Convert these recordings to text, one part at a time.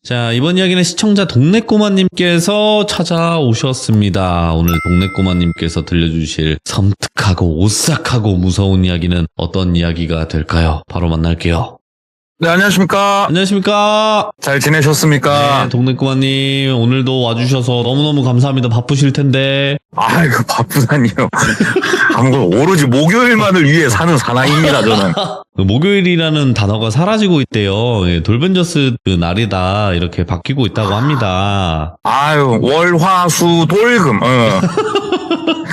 자, 이번 이야기는 시청자 동네꼬마님께서 찾아오셨습니다. 오늘 동네꼬마님께서 들려주실 섬뜩하고 오싹하고 무서운 이야기는 어떤 이야기가 될까요? 바로 만날게요. 네, 안녕하십니까. 안녕하십니까? 잘 지내셨습니까? 네, 동네꼬마님 오늘도 와주셔서 너무너무 감사합니다. 바쁘실 텐데. 아이고, 바쁘다니요. 아무튼 오로지 목요일만을 위해 사는 사나이입니다, 저는. 목요일이라는 단어가 사라지고 있대요. 예, 돌벤져스 그 날이다 이렇게 바뀌고 있다고 합니다. 아유, 월, 화, 수, 돌금.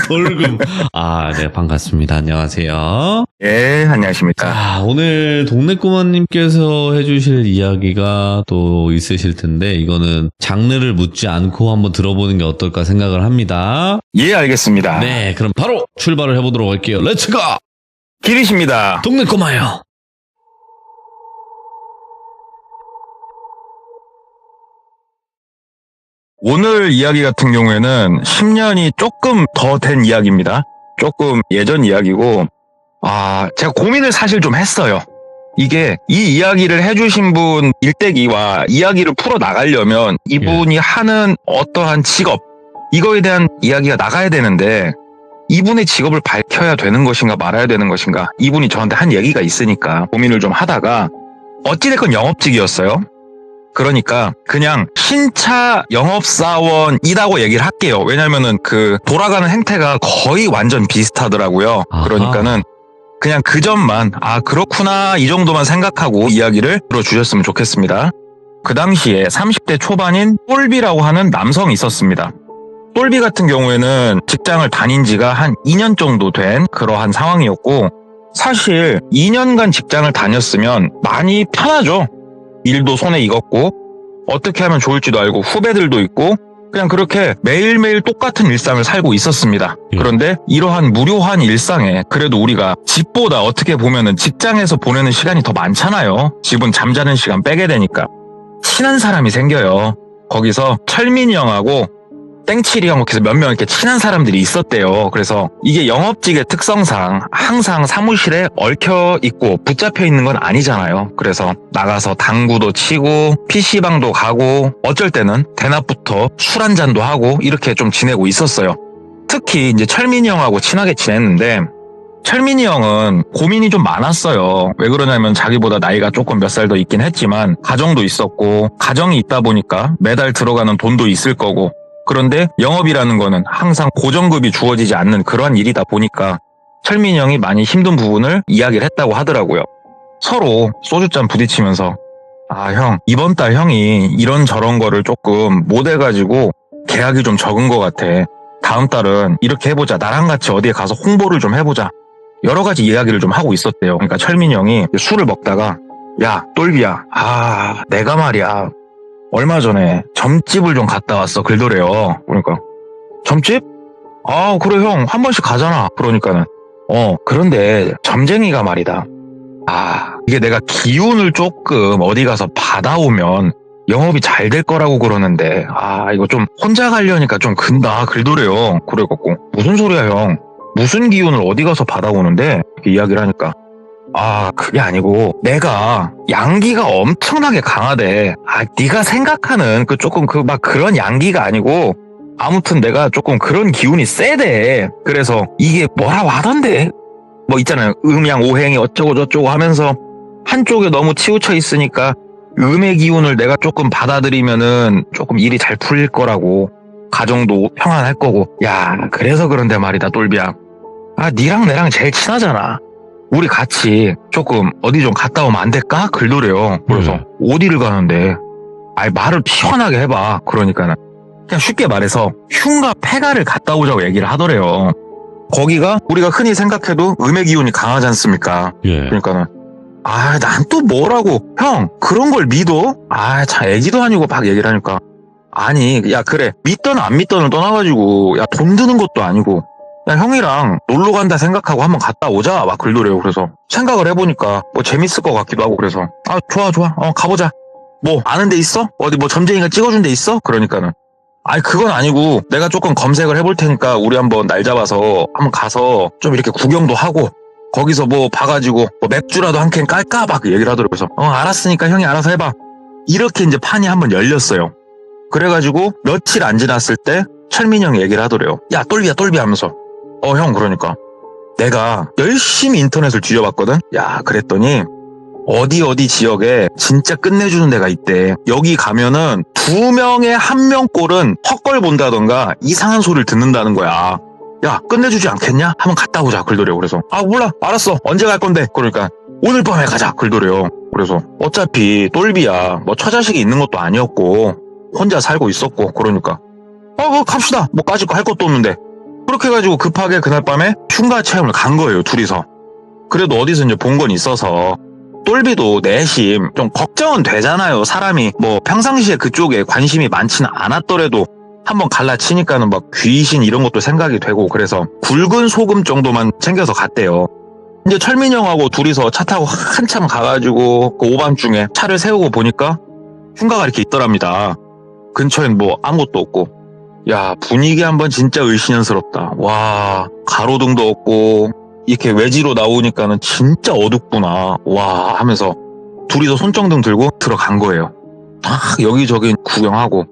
돌금. 아, 네, 반갑습니다. 안녕하세요. 예, 안녕하십니까. 자, 오늘 동네꼬마님께서 해주실 이야기가 또 있으실 텐데 이거는 장르를 묻지 않고 한번 들어보는 게 어떨까 생각을 합니다. 예, 알겠습니다. 네, 그럼 바로 출발을 해보도록 할게요. 렛츠고! 길이십니다. 동네꼬마요. 오늘 이야기 같은 경우에는 10년이 조금 더 된 이야기입니다. 조금 예전 이야기고, 제가 고민을 사실 좀 했어요. 이게 이 이야기를 해주신 분 일대기와 이야기를 풀어 나가려면 이분이 하는 어떠한 직업, 이거에 대한 이야기가 나가야 되는데 이분의 직업을 밝혀야 되는 것인가 말아야 되는 것인가, 이분이 저한테 한 얘기가 있으니까 고민을 좀 하다가 어찌됐건 영업직이었어요. 그러니까 그냥 신차 영업사원이라고 얘기를 할게요. 왜냐면은 그 돌아가는 행태가 거의 완전 비슷하더라고요. 아하. 그러니까는 그냥 그 점만 그렇구나 이 정도만 생각하고 이야기를 들어주셨으면 좋겠습니다. 그 당시에 30대 초반인 똘비라고 하는 남성이 있었습니다. 똘비 같은 경우에는 직장을 다닌 지가 한 2년 정도 된 그러한 상황이었고, 사실 2년간 직장을 다녔으면 많이 편하죠. 일도 손에 익었고 어떻게 하면 좋을지도 알고 후배들도 있고 그냥 그렇게 매일매일 똑같은 일상을 살고 있었습니다. 그런데 이러한 무료한 일상에 그래도 우리가 집보다 어떻게 보면은 직장에서 보내는 시간이 더 많잖아요. 집은 잠자는 시간 빼게 되니까. 친한 사람이 생겨요. 거기서 철민이 형하고 땡칠이 형, 그래서 몇 명 이렇게 친한 사람들이 있었대요. 그래서 이게 영업직의 특성상 항상 사무실에 얽혀 있고 붙잡혀 있는 건 아니잖아요. 그래서 나가서 당구도 치고 PC방도 가고 어쩔 때는 대낮부터 술 한 잔도 하고 이렇게 좀 지내고 있었어요. 특히 이제 철민이 형하고 친하게 지냈는데, 철민이 형은 고민이 좀 많았어요. 왜 그러냐면 자기보다 나이가 조금 몇 살 더 있긴 했지만 가정도 있었고, 가정이 있다 보니까 매달 들어가는 돈도 있을 거고, 그런데 영업이라는 거는 항상 고정급이 주어지지 않는 그러한 일이다 보니까 철민이 형이 많이 힘든 부분을 이야기를 했다고 하더라고요. 서로 소주잔 부딪히면서 형, 이번 달 형이 이런저런 거를 조금 못 해가지고 계약이 좀 적은 것 같아. 다음 달은 이렇게 해보자. 나랑 같이 어디에 가서 홍보를 좀 해보자. 여러 가지 이야기를 좀 하고 있었대요. 그러니까 철민이 형이 술을 먹다가 야, 똘비야. 내가 말이야. 얼마 전에 점집을 좀 갔다 왔어. 글도래요. 그러니까 점집? 그래 형, 한 번씩 가잖아. 그러니까는 그런데 점쟁이가 말이다. 이게 내가 기운을 조금 어디 가서 받아오면 영업이 잘 될 거라고 그러는데 이거 좀 혼자 가려니까 좀 근다. 글도래요. 그래갖고 무슨 소리야 형, 무슨 기운을 어디 가서 받아오는데, 이렇게 이야기를 하니까 그게 아니고 내가 양기가 엄청나게 강하대. 네가 생각하는 그 조금 그런 양기가 아니고 아무튼 내가 조금 그런 기운이 세대. 그래서 이게 뭐라고 하던데, 뭐 있잖아요, 음양 오행이 어쩌고 저쩌고 하면서 한쪽에 너무 치우쳐 있으니까 음의 기운을 내가 조금 받아들이면은 조금 일이 잘 풀릴 거라고, 가정도 평안할 거고. 야, 그래서 그런데 말이다 똘비야. 니랑 내랑 제일 친하잖아. 우리 같이 조금 어디 좀 갔다 오면 안 될까? 글도래요. 그래서 어디를 가는데? 말을 시원하게 해봐. 그러니까는 그냥 쉽게 말해서 흉가 폐가를 갔다 오자고 얘기를 하더래요. 거기가 우리가 흔히 생각해도 음의 기운이 강하지 않습니까? 그러니까는 난 또 뭐라고 형, 그런 걸 믿어? 참 애기도 아니고 막 얘기를 하니까 야 그래, 믿던 안 믿던을 떠나가지고 돈 드는 것도 아니고 형이랑 놀러 간다 생각하고 한번 갔다 오자. 막 글도래요. 그래서 생각을 해보니까 뭐 재밌을 것 같기도 하고, 그래서 좋아 가보자. 뭐 아는 데 있어? 어디 뭐 점쟁이가 찍어준 데 있어? 그러니까는 그건 아니고 내가 조금 검색을 해볼 테니까 우리 한번 날 잡아서 한번 가서 좀 이렇게 구경도 하고 거기서 뭐 봐가지고 뭐 맥주라도 한 캔 깔까? 막 얘기를 하더라고요. 그래서 알았으니까 형이 알아서 해봐. 이렇게 이제 판이 한번 열렸어요. 그래가지고 며칠 안 지났을 때 철민이 형이 얘기를 하더래요. 야, 똘비야 하면서. 형, 그러니까 내가 열심히 인터넷을 뒤져봤거든. 야, 그랬더니 어디 지역에 진짜 끝내주는 데가 있대. 여기 가면은 2명에 1명 꼴은 헛걸 본다던가 이상한 소리를 듣는다는 거야. 야, 끝내주지 않겠냐? 한번 갔다 오자, 글더래요. 그래서 몰라, 알았어, 언제 갈 건데? 그러니까 오늘 밤에 가자, 글더래요. 그래서 어차피 똘비야 뭐 처자식이 있는 것도 아니었고 혼자 살고 있었고, 그러니까 갑시다, 뭐 까짓 거 할 것도 없는데. 그렇게 해가지고 급하게 그날 밤에 흉가 체험을 간 거예요, 둘이서. 그래도 어디서 이제 본 건 있어서 똘비도 내심 좀 걱정은 되잖아요. 사람이 뭐 평상시에 그쪽에 관심이 많지는 않았더라도 한번 갈라치니까는 막 귀신 이런 것도 생각이 되고, 그래서 굵은 소금 정도만 챙겨서 갔대요. 이제 철민이 형하고 둘이서 차 타고 한참 가가지고 그 오밤중에 차를 세우고 보니까 흉가가 이렇게 있더랍니다. 근처엔 뭐 아무것도 없고. 야, 분위기 한번 진짜 을씨년스럽다. 와, 가로등도 없고 이렇게 외지로 나오니까는 진짜 어둡구나. 와, 하면서 둘이서 손정등 들고 들어간 거예요. 딱 여기저기 구경하고,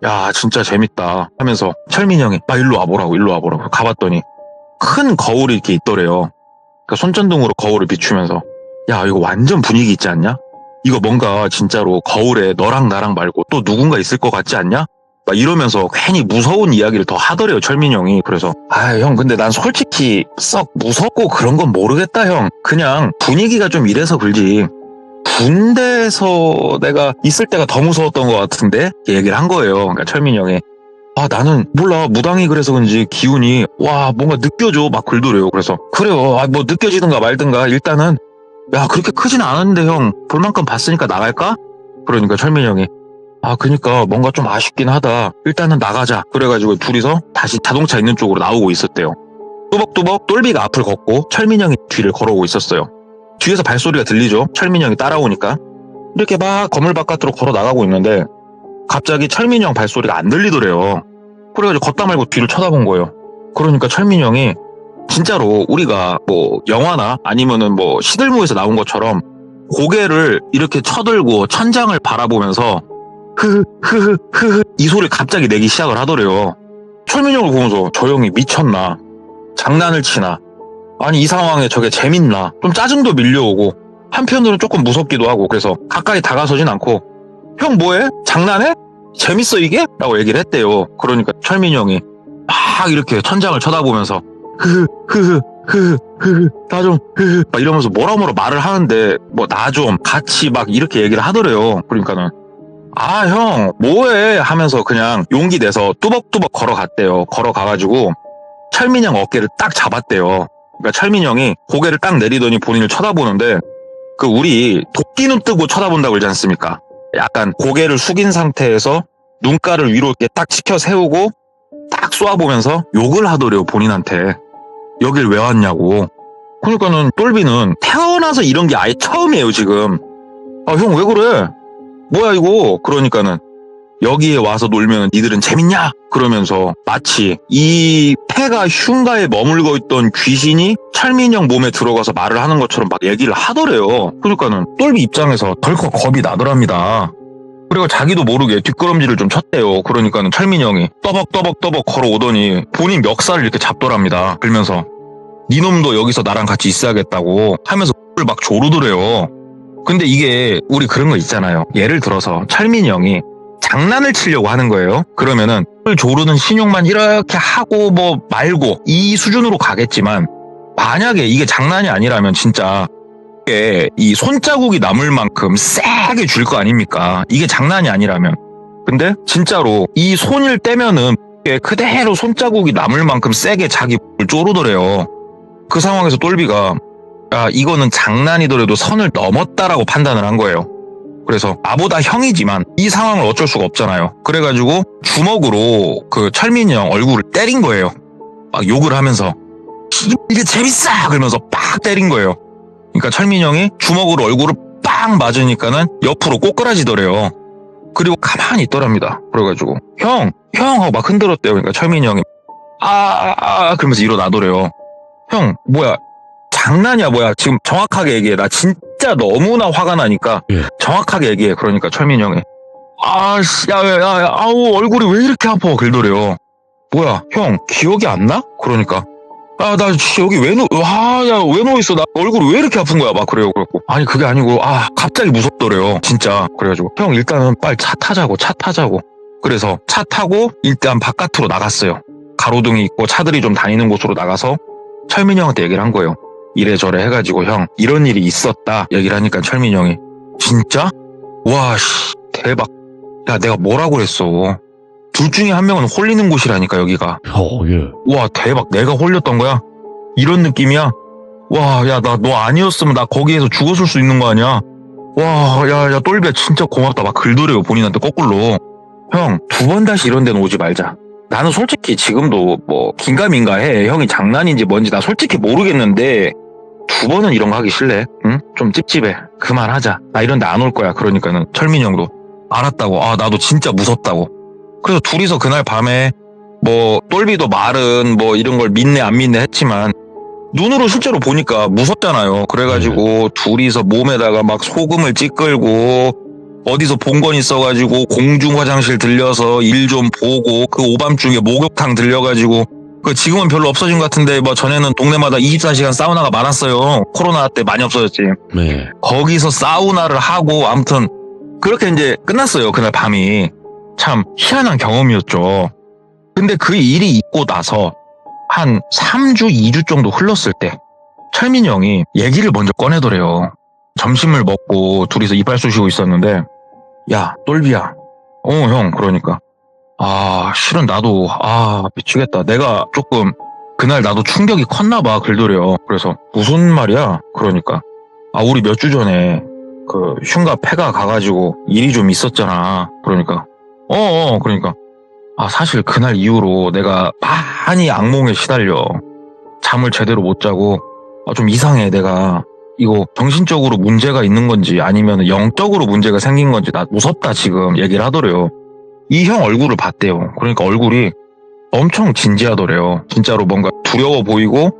야, 진짜 재밌다 하면서 철민이 형이 일로 와보라고 가봤더니 큰 거울이 이렇게 있더래요. 그러니까 손전등으로 거울을 비추면서, 야, 이거 완전 분위기 있지 않냐? 이거 뭔가 진짜로 거울에 너랑 나랑 말고 또 누군가 있을 것 같지 않냐? 막 이러면서 괜히 무서운 이야기를 더 하더래요, 철민이 형이. 그래서 형, 근데 난 솔직히 썩 무섭고 그런 건 모르겠다, 형. 그냥 분위기가 좀 이래서 그러지. 군대에서 내가 있을 때가 더 무서웠던 것 같은데? 얘기를 한 거예요. 그러니까 철민이 형이. 나는 몰라, 무당이 그래서 그런지 기운이 뭔가 느껴져, 막 그러더래요. 그래서 그래요, 뭐 느껴지든가 말든가 일단은, 야, 그렇게 크진 않았는데 형, 볼 만큼 봤으니까 나갈까? 그러니까 철민이 형이, 그니까 뭔가 좀 아쉽긴 하다, 일단은 나가자. 그래가지고 둘이서 다시 자동차 있는 쪽으로 나오고 있었대요. 뚜벅뚜벅 똘비가 앞을 걷고 철민이 형이 뒤를 걸어오고 있었어요. 뒤에서 발소리가 들리죠. 철민이 형이 따라오니까. 이렇게 막 건물 바깥으로 걸어 나가고 있는데 갑자기 철민이 형 발소리가 안 들리더래요. 그래가지고 걷다 말고 뒤를 쳐다본 거예요. 그러니까 철민이 형이 진짜로 우리가 뭐 영화나 아니면은 뭐 시들무에서 나온 것처럼 고개를 이렇게 쳐들고 천장을 바라보면서 흐흐흐흐 이 소리를 갑자기 내기 시작을 하더래요. 철민이 형을 보면서 저 형이 미쳤나? 장난을 치나? 아니, 이 상황에 저게 재밌나? 좀 짜증도 밀려오고 한편으로는 조금 무섭기도 하고, 그래서 가까이 다가서진 않고, 형 뭐해? 장난해? 재밌어 이게? 라고 얘기를 했대요. 그러니까 철민이 형이 막 이렇게 천장을 쳐다보면서 나 좀 막 이러면서 뭐라 말을 하는데, 뭐 나 좀 같이 막 이렇게 얘기를 하더래요. 그러니까는 형 뭐해 하면서 그냥 용기 내서 뚜벅뚜벅 걸어갔대요. 걸어가가지고 철민이 형 어깨를 딱 잡았대요. 그러니까 철민이 형이 고개를 딱 내리더니 본인을 쳐다보는데, 그 우리 도끼 눈 뜨고 쳐다본다고 그러지 않습니까? 약간 고개를 숙인 상태에서 눈가를 위로 이렇게 딱 치켜 세우고 딱 쏘아보면서 욕을 하더래요, 본인한테. 여길 왜 왔냐고. 그러니까는 똘비는 태어나서 이런 게 아예 처음이에요, 지금. 형 왜 그래? 뭐야 이거? 그러니까는 여기에 와서 놀면 니들은 재밌냐? 그러면서 마치 이 폐가 흉가에 머물고 있던 귀신이 철민이 형 몸에 들어가서 말을 하는 것처럼 막 얘기를 하더래요. 그러니까는 똘비 입장에서 덜컥 겁이 나더랍니다. 그리고 자기도 모르게 뒷걸음질을 좀 쳤대요. 그러니까는 철민이 형이 떠벅떠벅 걸어오더니 본인 멱살을 이렇게 잡더랍니다. 그러면서 니놈도 여기서 나랑 같이 있어야겠다고 하면서 막 조르더래요. 근데 이게 우리 그런 거 있잖아요. 예를 들어서 철민이 형이 장난을 치려고 하는 거예요. 그러면은 조르는 신용만 이렇게 하고 뭐 말고 이 수준으로 가겠지만, 만약에 이게 장난이 아니라면 진짜 이 손자국이 남을 만큼 세게 줄 거 아닙니까? 이게 장난이 아니라면. 근데 진짜로 이 손을 떼면은 그대로 손자국이 남을 만큼 세게 자기 를 쪼르더래요. 그 상황에서 똘비가 이거는 장난이더라도 선을 넘었다라고 판단을 한 거예요. 그래서 나보다 형이지만 이 상황을 어쩔 수가 없잖아요. 그래가지고 주먹으로 그 철민이 형 얼굴을 때린 거예요. 막 욕을 하면서 이게 재밌어! 그러면서 빡 때린 거예요. 그러니까 철민이 형이 주먹으로 얼굴을 빵 맞으니까는 옆으로 꼬꾸라지더래요. 그리고 가만히 있더랍니다. 그래가지고 형 하고 막 흔들었대요. 그러니까 철민이 형이 그러면서 일어나더래요. 형 뭐야, 장난이야 뭐야. 지금 정확하게 얘기해. 나 진짜 너무나 화가 나니까 예. 정확하게 얘기해. 그러니까 철민이 형이 아씨 야, 아우 얼굴이 왜 이렇게 아파 긁더래요. 뭐야 형 기억이 안 나? 그러니까 나 여기 왜 누워있어? 나 얼굴이 왜 이렇게 아픈 거야? 막 그래요. 그래갖고 아니 그게 아니고 갑자기 무섭더래요. 진짜. 그래가지고 형 일단은 빨리 차 타자고. 그래서 차 타고 일단 바깥으로 나갔어요. 가로등이 있고 차들이 좀 다니는 곳으로 나가서 철민이 형한테 얘기를 한 거예요. 이래저래 해가지고 형 이런 일이 있었다 얘기를 하니까 철민이 형이 진짜? 와 씨 대박. 야 내가 뭐라고 그랬어. 둘 중에 한 명은 홀리는 곳이라니까 여기가. 예. 와 대박 내가 홀렸던 거야? 이런 느낌이야? 와 야 나 너 아니었으면 나 거기에서 죽었을 수 있는 거 아니야? 와 야 똘비야 진짜 고맙다 막 글더래요 본인한테 거꾸로. 형 두 번 다시 이런 데는 오지 말자. 나는 솔직히 지금도 뭐 긴가민가해. 형이 장난인지 뭔지 나 솔직히 모르겠는데 두 번은 이런 거 하기 싫네. 응? 좀 찝찝해. 그만하자. 나 이런 데 안 올 거야. 그러니까는 철민이 형도 알았다고. 나도 진짜 무섭다고. 그래서 둘이서 그날 밤에 뭐 똘비도 말은 뭐 이런 걸 믿네 안 믿네 했지만 눈으로 실제로 보니까 무섭잖아요. 그래가지고 둘이서 몸에다가 막 소금을 찌끌고 어디서 본 건 있어가지고 공중 화장실 들려서 일 좀 보고 그 오밤중에 목욕탕 들려가지고 그 지금은 별로 없어진 것 같은데 뭐 전에는 동네마다 24시간 사우나가 많았어요. 코로나 때 많이 없어졌지. 네. 거기서 사우나를 하고 아무튼 그렇게 이제 끝났어요. 그날 밤이. 참 희한한 경험이었죠. 근데 그 일이 있고 나서 한 3주, 2주 정도 흘렀을 때 철민이 형이 얘기를 먼저 꺼내더래요. 점심을 먹고 둘이서 이빨 쑤시고 있었는데 야 똘비야 형 그러니까 실은 나도 미치겠다. 내가 조금 그날 나도 충격이 컸나 봐 글더래요. 그래서 무슨 말이야? 그러니까 우리 몇 주 전에 그 흉가 폐가 가가지고 일이 좀 있었잖아. 그러니까 그러니까 사실 그날 이후로 내가 많이 악몽에 시달려. 잠을 제대로 못 자고 좀 이상해. 내가 이거 정신적으로 문제가 있는 건지 아니면 영적으로 문제가 생긴 건지 나 무섭다 지금 얘기를 하더래요. 이 형 얼굴을 봤대요. 그러니까 얼굴이 엄청 진지하더래요. 진짜로 뭔가 두려워 보이고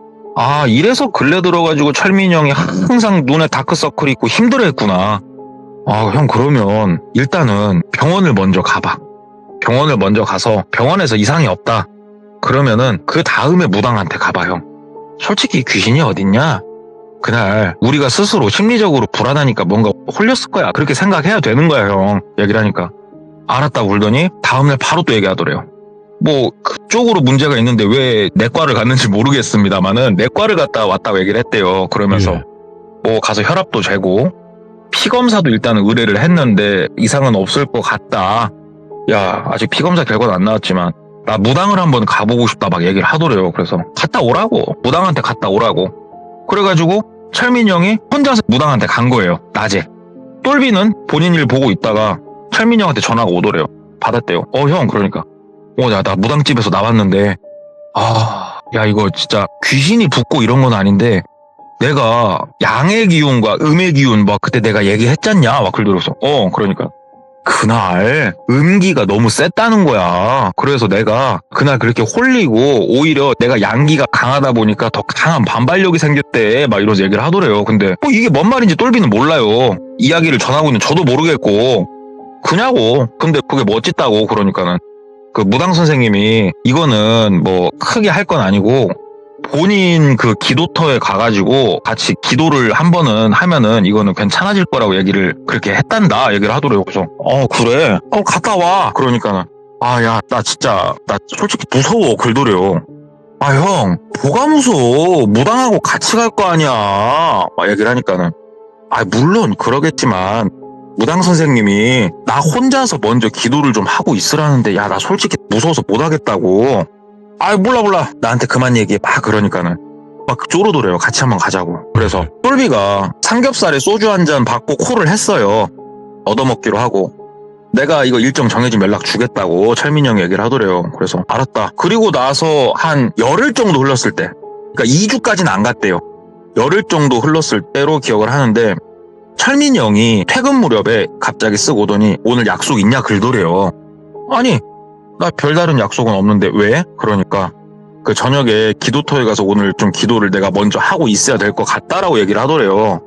이래서 근래 들어가지고 철민이 형이 항상 눈에 다크서클이 있고 힘들어했구나. 형 그러면 일단은 병원을 먼저 가봐. 병원을 먼저 가서 병원에서 이상이 없다. 그러면은 그 다음에 무당한테 가봐 형. 솔직히 귀신이 어딨냐? 그날 우리가 스스로 심리적으로 불안하니까 뭔가 홀렸을 거야. 그렇게 생각해야 되는 거야 형. 얘기를 하니까 알았다고 그러더니 다음날 바로 또 얘기하더래요. 뭐 그쪽으로 문제가 있는데 왜 내과를 갔는지 모르겠습니다만은 내과를 갔다 왔다고 얘기를 했대요. 그러면서 뭐 가서 혈압도 재고 피검사도 일단은 의뢰를 했는데 이상은 없을 것 같다. 야 아직 피검사 결과는 안 나왔지만 나 무당을 한번 가보고 싶다 막 얘기를 하더래요. 그래서 갔다 오라고. 무당한테 갔다 오라고. 그래가지고 철민이 형이 혼자서 무당한테 간 거예요. 낮에. 똘비는 본인 일 보고 있다가 철민이 형한테 전화가 오더래요. 받았대요. 형 그러니까 나 무당집에서 나왔는데 야 이거 진짜 귀신이 붙고 이런 건 아닌데 내가 양의 기운과 음의 기운 막 그때 내가 얘기했잖냐 막 그러더라고요. 그러니까 그날 음기가 너무 셌다는 거야. 그래서 내가 그날 그렇게 홀리고 오히려 내가 양기가 강하다 보니까 더 강한 반발력이 생겼대 막 이러면서 얘기를 하더래요. 근데 이게 뭔 말인지 똘비는 몰라요. 이야기를 전하고 있는 저도 모르겠고 그냐고. 근데 그게 멋짓다고. 그러니까는 그 무당 선생님이 이거는 뭐 크게 할 건 아니고 본인 그 기도터에 가가지고 같이 기도를 한 번은 하면은 이거는 괜찮아질 거라고 얘기를 그렇게 했단다 얘기를 하더래요. 그래서 그래 갔다 와. 그러니까는 야 나 진짜 나 솔직히 무서워 글더래요. 형 뭐가 무서워. 무당하고 같이 갈 거 아니야 막 얘기를 하니까는 물론 그러겠지만 무당 선생님이 나 혼자서 먼저 기도를 좀 하고 있으라는데 야 나 솔직히 무서워서 못 하겠다고. 몰라 나한테 그만 얘기해 막 그러니까는 막 쪼르더래요. 같이 한번 가자고. 그래서 똘비가 삼겹살에 소주 한 잔 받고 콜을 했어요. 얻어먹기로 하고 내가 이거 일정 정해지면 연락 주겠다고 철민이 형이 얘기를 하더래요. 그래서 알았다. 그리고 나서 한 열흘 정도 흘렀을 때 그러니까 2주까지는 안 갔대요. 열흘 정도 흘렀을 때로 기억을 하는데 철민이 형이 퇴근 무렵에 갑자기 쓱 오더니 오늘 약속 있냐 글더래요. 아니 나 별다른 약속은 없는데 왜? 그러니까 그 저녁에 기도터에 가서 오늘 좀 기도를 내가 먼저 하고 있어야 될 것 같다라고 얘기를 하더래요.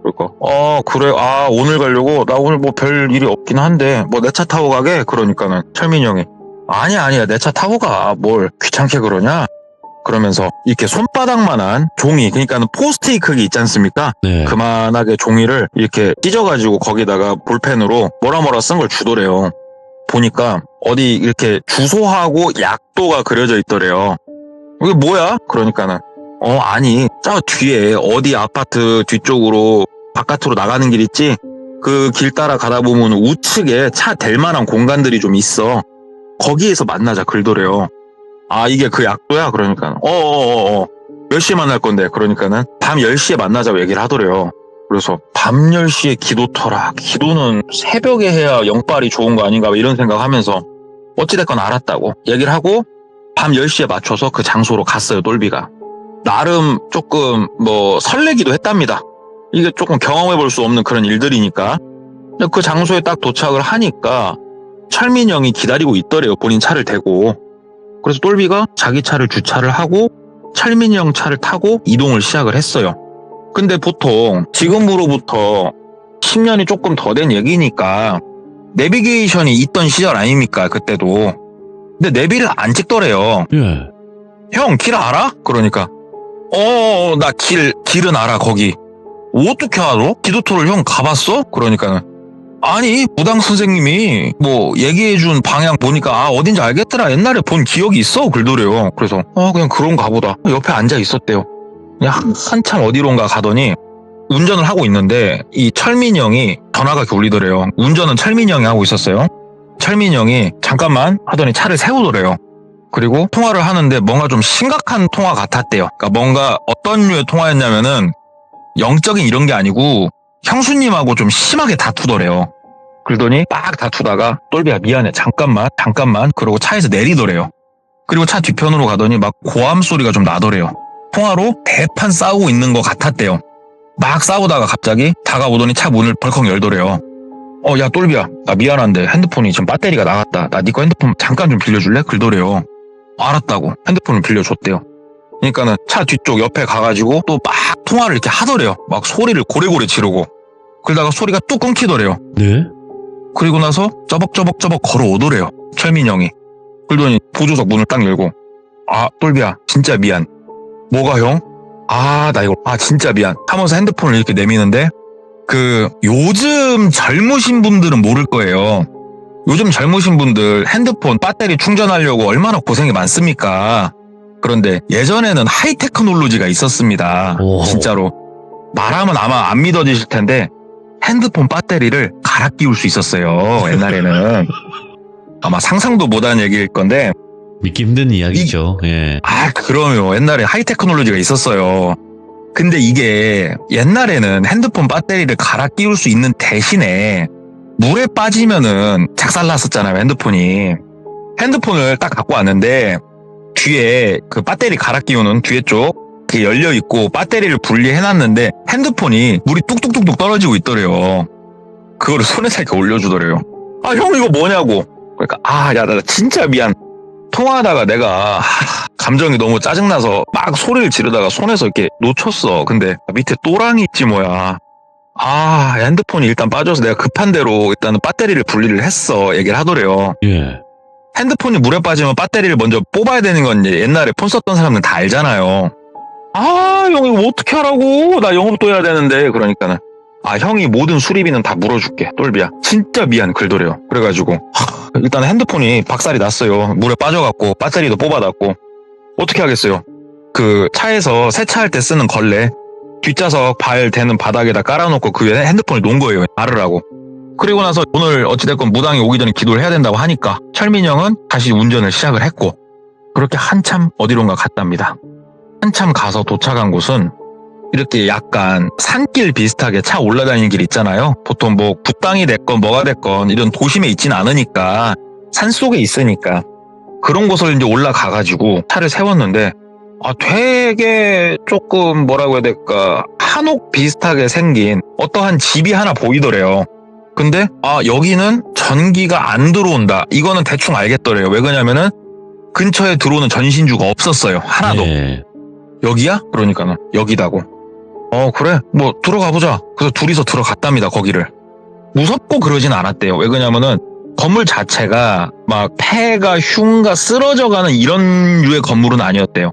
그러니까 그래 오늘 가려고 나 오늘 뭐 별 일이 없긴 한데 뭐 내 차 타고 가게. 그러니까는 철민이 형이 아니야 내 차 타고 가. 뭘 귀찮게 그러냐. 그러면서 이렇게 손바닥만한 종이, 그러니까는 포스트잇 크기 있지 않습니까? 네. 그만하게 종이를 이렇게 찢어가지고 거기다가 볼펜으로 뭐라 쓴 걸 주더래요. 보니까 어디 이렇게 주소하고 약도가 그려져 있더래요. 이게 뭐야? 그러니까는 아니 저 뒤에 어디 아파트 뒤쪽으로 바깥으로 나가는 길 있지? 그 길 따라 가다 보면 우측에 차 댈 만한 공간들이 좀 있어. 거기에서 만나자 글더래요. 이게 그 약도야? 그러니까 몇 시에 만날 건데? 그러니까는 밤 10시에 만나자고 얘기를 하더래요. 그래서 밤 10시에 기도터라. 기도는 새벽에 해야 영빨이 좋은 거 아닌가 이런 생각하면서 어찌됐건 알았다고 얘기를 하고 밤 10시에 맞춰서 그 장소로 갔어요. 똘비가. 나름 조금 설레기도 했답니다. 이게 조금 경험해볼 수 없는 그런 일들이니까. 근데 그 장소에 딱 도착을 하니까 철민이 형이 기다리고 있더래요. 본인 차를 대고. 그래서 똘비가 자기 차를 주차를 하고 철민이 형 차를 타고 이동을 시작을 했어요. 근데 보통 지금으로부터 10년이 조금 더 된 얘기니까 내비게이션이 있던 시절 아닙니까? 그때도. 근데 내비를 안 찍더래요. 예. 형, 길 알아? 그러니까 나 길은 알아. 거기. 어떻게 알아? 기도토를 형 가봤어? 그러니까는 아니 무당 선생님이 얘기해준 방향 보니까 어딘지 알겠더라. 옛날에 본 기억이 있어. 글더래요. 그래서 그냥 그런가 보다. 옆에 앉아 있었대요. 그냥 한참 어디론가 가더니 운전을 하고 있는데 이 철민이 형이 전화가 이렇게 울리더래요. 운전은 철민이 형이 하고 있었어요. 철민이 형이 잠깐만 하더니 차를 세우더래요. 그리고 통화를 하는데 뭔가 좀 심각한 통화 같았대요. 그러니까 뭔가 어떤 류의 통화였냐면은 영적인 이런 게 아니고 형수님하고 좀 심하게 다투더래요. 그러더니 막 다투다가 똘비야 미안해 잠깐만 그러고 차에서 내리더래요. 그리고 차 뒤편으로 가더니 막 고함 소리가 좀 나더래요. 통화로 대판 싸우고 있는 것 같았대요. 막 싸우다가 갑자기 다가오더니 차 문을 벌컥 열더래요. 야 똘비야 나 미안한데 핸드폰이 지금 배터리가 나갔다. 나 네 거 핸드폰 잠깐 좀 빌려줄래? 그러더래요. 알았다고 핸드폰을 빌려줬대요. 그러니까는 차 뒤쪽 옆에 가가지고 또 막 통화를 이렇게 하더래요. 막 소리를 고래고래 지르고. 그러다가 소리가 뚝 끊기더래요. 네? 그리고 나서 쩌벅쩌벅 걸어오더래요. 철민이 형이. 그러더니 보조석 문을 딱 열고 똘비야 진짜 미안. 뭐가 형? 나 이거 진짜 미안 하면서 핸드폰을 이렇게 내미는데 요즘 젊으신 분들은 모를 거예요. 요즘 젊으신 분들 핸드폰 배터리 충전하려고 얼마나 고생이 많습니까? 그런데 예전에는 하이테크놀로지가 있었습니다. 오. 진짜로. 말하면 아마 안 믿어지실 텐데 핸드폰 배터리를 갈아 끼울 수 있었어요. 옛날에는. 아마 상상도 못한 얘기일 건데 믿기 힘든 이야기죠. 예. 그럼요. 옛날에 하이테크놀로지가 있었어요. 근데 이게 옛날에는 핸드폰 배터리를 갈아 끼울 수 있는 대신에 물에 빠지면은 작살났었잖아요. 핸드폰을 딱 갖고 왔는데 뒤에 그 배터리 갈아 끼우는 뒤에 쪽 열려 있고 배터리를 분리해놨는데 핸드폰이 물이 뚝뚝뚝뚝 떨어지고 있더래요. 그거를 손에다 이렇게 올려주더래요. 형 이거 뭐냐고. 그러니까 야 나 진짜 미안. 통화하다가 내가 감정이 너무 짜증나서 막 소리를 지르다가 손에서 이렇게 놓쳤어. 근데 밑에 또랑이 있지 뭐야. 핸드폰이 일단 빠져서 내가 급한 대로 일단은 배터리를 분리를 했어. 얘기를 하더래요. 예. 핸드폰이 물에 빠지면 배터리를 먼저 뽑아야 되는 건 이제 옛날에 폰 썼던 사람들은 다 알잖아요. 형 이거 어떻게 하라고? 나 영업도 해야 되는데. 그러니까는 형이 모든 수리비는 다 물어줄게. 똘비야 진짜 미안. 글더래요. 그래가지고 일단 핸드폰이 박살이 났어요. 물에 빠져갖고 배터리도 뽑아놨고 어떻게 하겠어요. 그 차에서 세차할 때 쓰는 걸레 뒷좌석 발 대는 바닥에다 깔아놓고 그 위에 핸드폰을 놓은 거예요. 알으라고. 그리고 나서 오늘 어찌됐건 무당이 오기 전에 기도를 해야 된다고 하니까 철민이 형은 다시 운전을 시작을 했고 그렇게 한참 어디론가 갔답니다. 한참 가서 도착한 곳은 이렇게 약간 산길 비슷하게 차 올라다니는 길 있잖아요. 보통 굿당이 됐건 뭐가 됐건 이런 도심에 있진 않으니까 산속에 있으니까 그런 곳을 이제 올라가가지고 차를 세웠는데 되게 조금 뭐라고 해야 될까 한옥 비슷하게 생긴 어떠한 집이 하나 보이더래요. 근데 여기는 전기가 안 들어온다. 이거는 대충 알겠더래요. 왜 그러냐면은 근처에 들어오는 전신주가 없었어요. 하나도. 예. 여기야? 그러니까는 여기다고. 그래 뭐 들어가보자. 그래서 둘이서 들어갔답니다. 거기를. 무섭고 그러진 않았대요. 왜 그러냐면은 건물 자체가 막 폐가 흉가 쓰러져가는 이런 류의 건물은 아니었대요.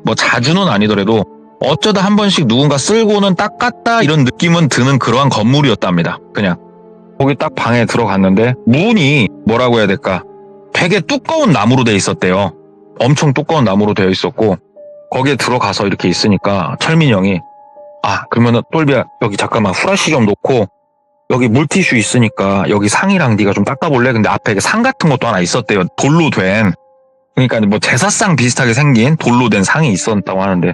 뭐 자주는 아니더라도 어쩌다 한 번씩 누군가 쓸고는 닦았다 이런 느낌은 드는 그러한 건물이었답니다. 그냥 거기 딱 방에 들어갔는데 문이 뭐라고 해야 될까, 되게 두꺼운 나무로 돼 있었대요. 엄청 두꺼운 나무로 되어 있었고 거기에 들어가서 이렇게 있으니까 철민이 형이 그러면은 똘비야 여기 잠깐만 후라시 좀 놓고 여기 물티슈 있으니까 여기 상이랑 네가 좀 닦아볼래? 근데 앞에 상 같은 것도 하나 있었대요. 돌로 된. 그러니까 뭐 제사상 비슷하게 생긴 돌로 된 상이 있었다고 하는데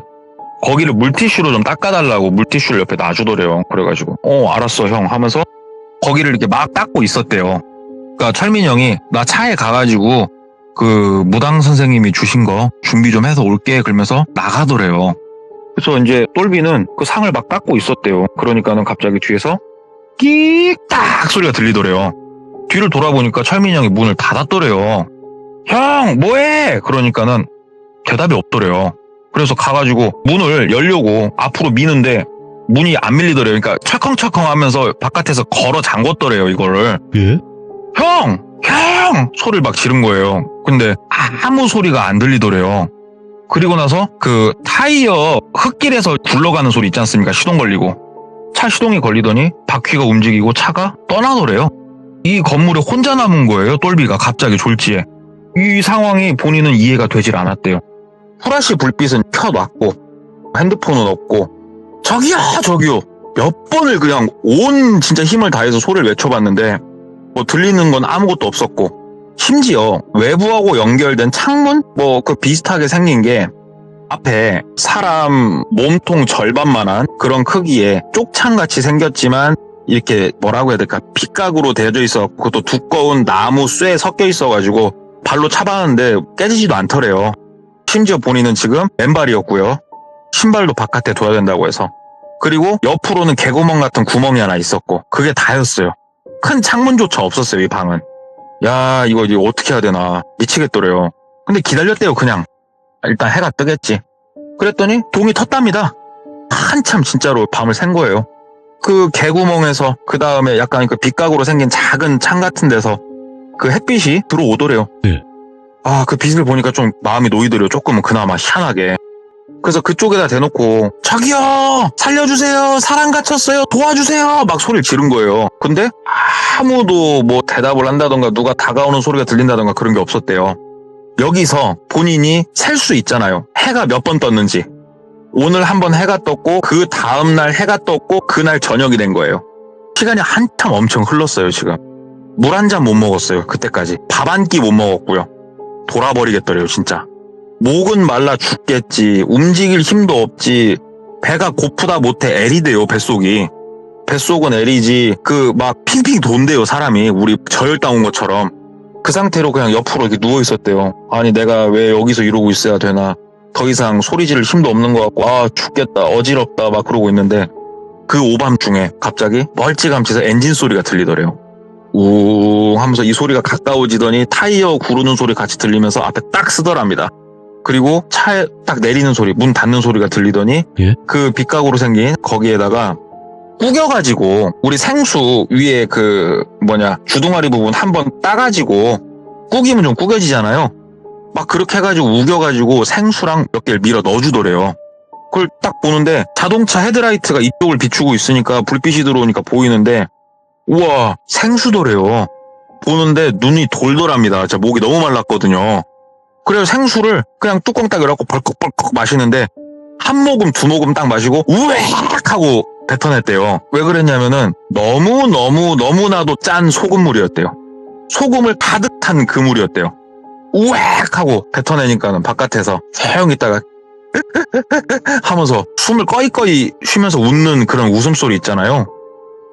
거기를 물티슈로 좀 닦아달라고 물티슈를 옆에 놔주더래요. 그래가지고 알았어 형 하면서 거기를 이렇게 막 닦고 있었대요. 그러니까 철민이 형이 나 차에 가가지고 그 무당 선생님이 주신 거 준비 좀 해서 올게 그러면서 나가더래요. 그래서 이제 똘비는 그 상을 막 닦고 있었대요. 그러니까는 갑자기 뒤에서 끼딱 소리가 들리더래요. 뒤를 돌아보니까 철민이 형이 문을 닫았더래요. 형 뭐해? 그러니까는 대답이 없더래요. 그래서 가가지고 문을 열려고 앞으로 미는데 문이 안 밀리더래요. 그러니까 철컹철컹 하면서 바깥에서 걸어 잠궜더래요 이거를. 예? 형! 소리를 막 지른 거예요. 근데 아무 소리가 안 들리더래요. 그리고 나서 그 타이어 흙길에서 굴러가는 소리 있지 않습니까? 시동 걸리고. 차 시동이 걸리더니 바퀴가 움직이고 차가 떠나더래요. 이 건물에 혼자 남은 거예요. 똘비가 갑자기 졸지에. 이 상황이 본인은 이해가 되질 않았대요. 후라시 불빛은 켜놨고 핸드폰은 없고 저기요 몇 번을 그냥 온 진짜 힘을 다해서 소리를 외쳐봤는데 뭐 들리는 건 아무것도 없었고 심지어 외부하고 연결된 창문 뭐 그 비슷하게 생긴 게 앞에 사람 몸통 절반만한 그런 크기의 쪽창같이 생겼지만 이렇게 뭐라고 해야 될까, 빗각으로 되어져 있었고 그것도 두꺼운 나무 쇠 섞여 있어가지고 발로 차봤는데 깨지지도 않더래요. 심지어 본인은 지금 맨발이었고요. 신발도 바깥에 둬야 된다고 해서. 그리고 옆으로는 개구멍 같은 구멍이 하나 있었고 그게 다였어요. 큰 창문조차 없었어요 이 방은. 야 이거 어떻게 해야 되나 미치겠더래요. 근데 기다렸대요. 그냥 일단 해가 뜨겠지. 그랬더니 동이 텄답니다. 한참 진짜로 밤을 샌 거예요. 그 개구멍에서 그 다음에 약간 그 빗각으로 생긴 작은 창 같은 데서 그 햇빛이 들어오더래요. 네. 그 빛을 보니까 좀 마음이 놓이더래요. 조금은 그나마 희한하게. 그래서 그쪽에다 대놓고 저기요 살려주세요 사람 갇혔어요 도와주세요 막 소리를 지른 거예요. 근데 아무도 뭐 대답을 한다던가 누가 다가오는 소리가 들린다던가 그런 게 없었대요. 여기서 본인이 셀 수 있잖아요. 해가 몇 번 떴는지. 오늘 한번 해가 떴고 그 다음날 해가 떴고 그날 저녁이 된 거예요. 시간이 한참 엄청 흘렀어요. 지금 물 한 잔 못 먹었어요. 그때까지 밥 한 끼 못 먹었고요. 돌아버리겠더래요 진짜. 목은 말라 죽겠지. 움직일 힘도 없지. 배가 고프다 못해 애리대요. 뱃속은 애리지. 그 막 핑핑 돈대요 사람이. 우리 저혈당 온 것처럼. 그 상태로 그냥 옆으로 이렇게 누워 있었대요. 아니 내가 왜 여기서 이러고 있어야 되나. 더 이상 소리 지를 힘도 없는 것 같고 죽겠다 어지럽다 막 그러고 있는데 그 오밤중에 갑자기 멀찌감치서 엔진 소리가 들리더래요. 우웅 하면서 이 소리가 가까워지더니 타이어 구르는 소리 같이 들리면서 앞에 딱 쓰더랍니다. 그리고 차에 딱 내리는 소리, 문 닫는 소리가 들리더니 예? 그 빗각으로 생긴 거기에다가 구겨가지고 우리 생수 위에 그 주둥아리 부분 한번 따가지고 구기면 좀 구겨지잖아요. 막 그렇게 해가지고 우겨가지고 생수랑 몇 개를 밀어 넣어주더래요. 그걸 딱 보는데 자동차 헤드라이트가 이쪽을 비추고 있으니까 불빛이 들어오니까 보이는데 우와 생수더래요. 보는데 눈이 돌더랍니다. 진짜 목이 너무 말랐거든요. 그래서 생수를 그냥 뚜껑 딱 열어갖고 벌컥벌컥 마시는데 한 모금 두 모금 딱 마시고 우엑 하고 뱉어냈대요. 왜 그랬냐면은 너무나도 짠 소금물이었대요. 소금을 가득 탄 그 물이었대요. 우엑 하고 뱉어내니까는 바깥에서 조용히 있다가 하면서 숨을 꺼이꺼이 쉬면서 웃는 그런 웃음소리 있잖아요.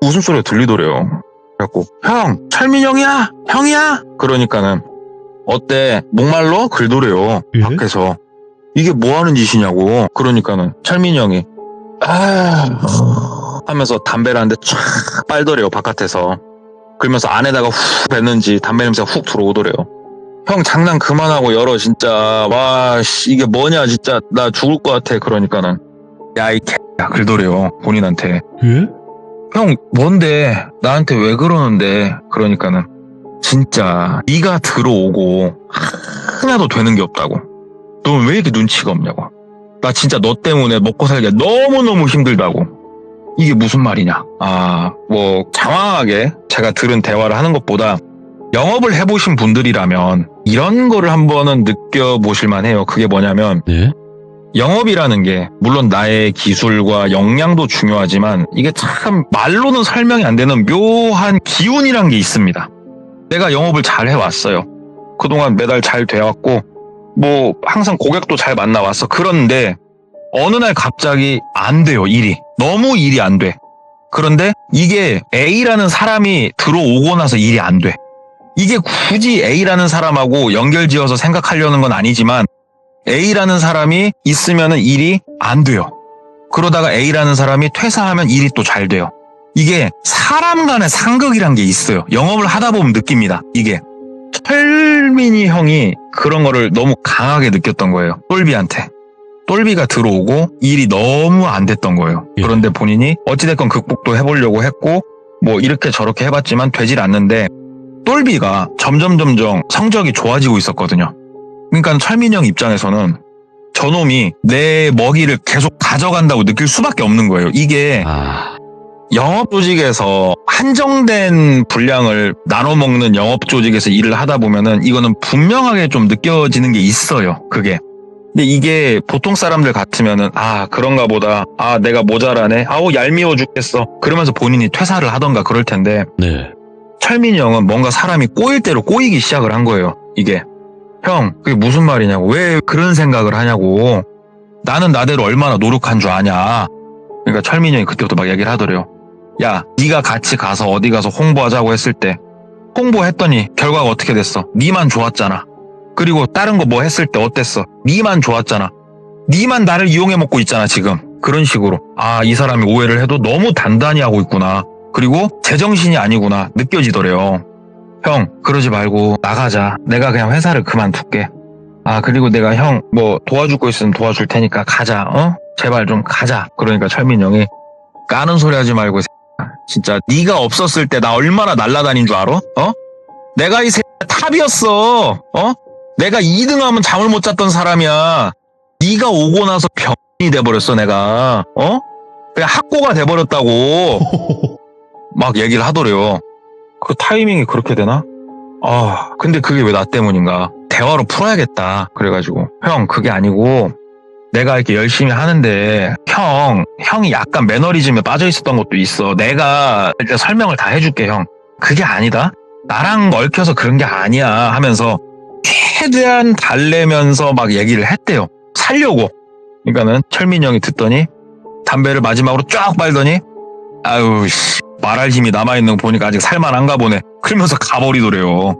웃음소리가 들리더래요. 그래갖고 형 철민 형이야 그러니까는 어때 목말라? 그러더래요. 예? 밖에서. 이게 뭐하는 짓이냐고. 그러니까는 철민이 형이 하면서 담배를 한 대 촥 빨더래요 바깥에서. 그러면서 안에다가 훅 뱉는지 담배 냄새가 훅 들어오더래요. 형 장난 그만하고 열어 진짜. 와 이게 뭐냐 진짜 나 죽을 것 같아. 그러니까는 야 이 개야 글더래요 본인한테. 예? 형 뭔데 나한테 왜 그러는데. 그러니까는 진짜 네가 들어오고 하나도 되는 게 없다고. 넌 왜 이렇게 눈치가 없냐고. 나 진짜 너 때문에 먹고 살기가 너무너무 힘들다고. 이게 무슨 말이냐. 뭐 장황하게 제가 들은 대화를 하는 것보다 영업을 해보신 분들이라면 이런 거를 한번은 느껴보실 만해요. 그게 뭐냐면 네? 영업이라는 게 물론 나의 기술과 역량도 중요하지만 이게 참 말로는 설명이 안 되는 묘한 기운이란 게 있습니다. 내가 영업을 잘 해왔어요. 그동안 매달 잘 돼왔고 뭐 항상 고객도 잘 만나왔어. 그런데 어느 날 갑자기 안 돼요. 일이. 너무 일이 안 돼. 그런데 이게 A라는 사람이 들어오고 나서 일이 안 돼. 이게 굳이 A라는 사람하고 연결지어서 생각하려는 건 아니지만 A라는 사람이 있으면 일이 안 돼요. 그러다가 A라는 사람이 퇴사하면 일이 또 잘 돼요. 이게 사람 간의 상극이란 게 있어요. 영업을 하다 보면 느낍니다. 이게 철민이 형이 그런 거를 너무 강하게 느꼈던 거예요. 똘비한테. 똘비가 들어오고 일이 너무 안 됐던 거예요. 예. 그런데 본인이 어찌됐건 극복도 해보려고 했고 뭐 이렇게 저렇게 해봤지만 되질 않는데 똘비가 점점 성적이 좋아지고 있었거든요. 그러니까 철민이 형 입장에서는 저놈이 내 먹이를 계속 가져간다고 느낄 수밖에 없는 거예요. 이게 영업 조직에서 한정된 분량을 나눠 먹는 영업 조직에서 일을 하다 보면은 이거는 분명하게 좀 느껴지는 게 있어요. 그게. 근데 이게 보통 사람들 같으면은 그런가 보다. 내가 모자라네. 얄미워 죽겠어. 그러면서 본인이 퇴사를 하던가 그럴 텐데. 네. 철민이 형은 뭔가 사람이 꼬일 대로 꼬이기 시작을 한 거예요. 이게. 형, 그게 무슨 말이냐고. 왜 그런 생각을 하냐고. 나는 나대로 얼마나 노력한 줄 아냐. 그러니까 철민이 형이 그때부터 막 얘기를 하더래요. 야, 네가 같이 가서 어디 가서 홍보하자고 했을 때 홍보했더니 결과가 어떻게 됐어? 니만 좋았잖아. 그리고 다른 거 뭐 했을 때 어땠어? 니만 좋았잖아. 니만 나를 이용해 먹고 있잖아 지금. 그런 식으로 이 사람이 오해를 해도 너무 단단히 하고 있구나. 그리고 제정신이 아니구나 느껴지더래요. 형 그러지 말고 나가자. 내가 그냥 회사를 그만둘게. 그리고 내가 형 뭐 도와줄 거 있으면 도와줄 테니까 가자. 제발 좀 가자. 그러니까 철민 형이 까는 소리 하지 말고 진짜 네가 없었을 때 나 얼마나 날라다닌 줄 알아? 내가 이 탑이었어. 내가 2등하면 잠을 못 잤던 사람이야. 네가 오고 나서 병이 돼버렸어 내가. 그냥 학고가 돼버렸다고. 막 얘기를 하더래요. 그 타이밍이 그렇게 되나? 근데 그게 왜 나 때문인가? 대화로 풀어야겠다. 그래가지고 형 그게 아니고 내가 이렇게 열심히 하는데 형이 약간 매너리즘에 빠져 있었던 것도 있어. 내가 일단 설명을 다 해줄게 형. 그게 아니다. 나랑 얽혀서 그런 게 아니야 하면서 최대한 달래면서 막 얘기를 했대요. 살려고. 그러니까는 철민이 형이 듣더니 담배를 마지막으로 쫙 빨더니 말할 힘이 남아있는 거 보니까 아직 살만한가 보네. 그러면서 가버리더래요.